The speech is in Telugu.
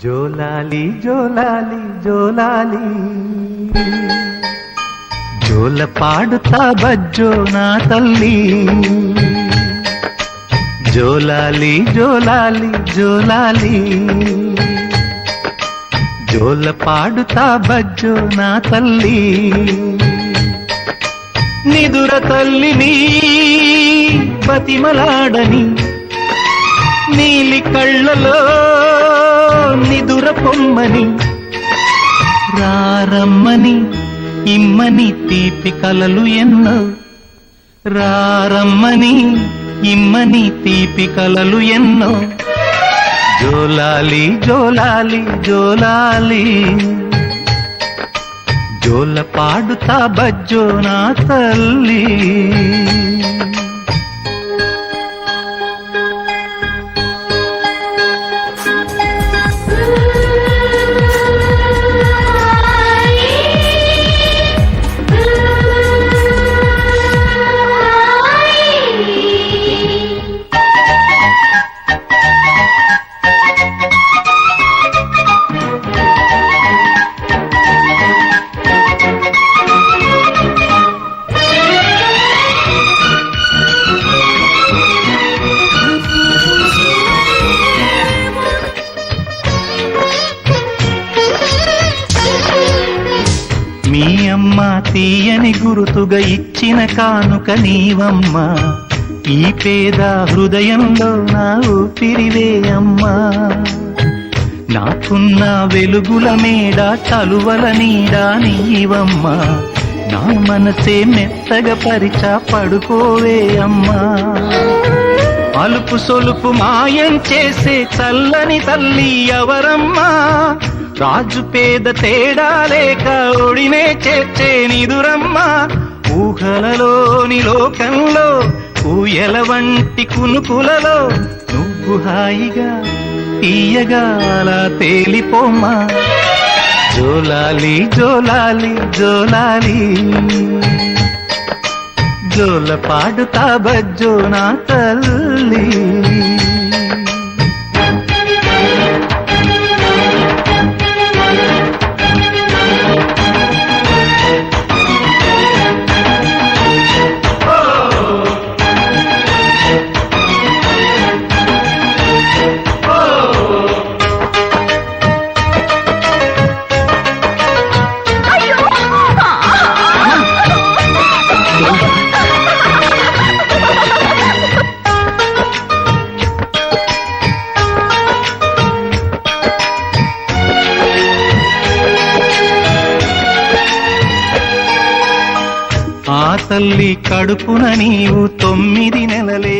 జోలాలి జోలాలి జోలాలి జోల పాడుతా బజ్జో నా తల్లి. జోలాలి జోలాలి జోలాలి జోల పాడుతా బజ్జో నా తల్లి. నిదుర తల్లిని బతిమలాడని నీలి కళ్ళలో నిదుర పొమ్మని రారమ్మని ఇమ్మని తీపి కలలు ఎన్నో. రారమ్మని ఇమ్మని తీపి కలలు ఎన్నో. జోలాలి జోలాలి జోలాలి జోల పాడుతా బజ్జో నా తల్లి. మీ అమ్మ తీయని గురుతుగా ఇచ్చిన కానుక నీవమ్మ. ఈ పేద హృదయంలో నా ఊపిరివే అమ్మా. నాకున్న వెలుగుల మేడ చలువల నీడ నీవమ్మ. నా మనసే మెత్తగా పరిచా పడుకోవే అమ్మా. అలుపు సొలుపు మాయం చేసే చల్లని తల్లి ఎవరమ్మా. రాజు పేద తేడా లేక ఒడినే చేర్చే నిదురమ్మ. ఊహలలోని లోకంలో ఊయల వంటి కునుకులలో నువ్వు హాయిగా తీయగా అలా తేలిపోమ్మా. జోలాలి జోలాలి జోలాలి జోల పాడుతా బజ్జో నా తల్లి. ఆ తల్లి కడుపున నీవు 9 నెలలే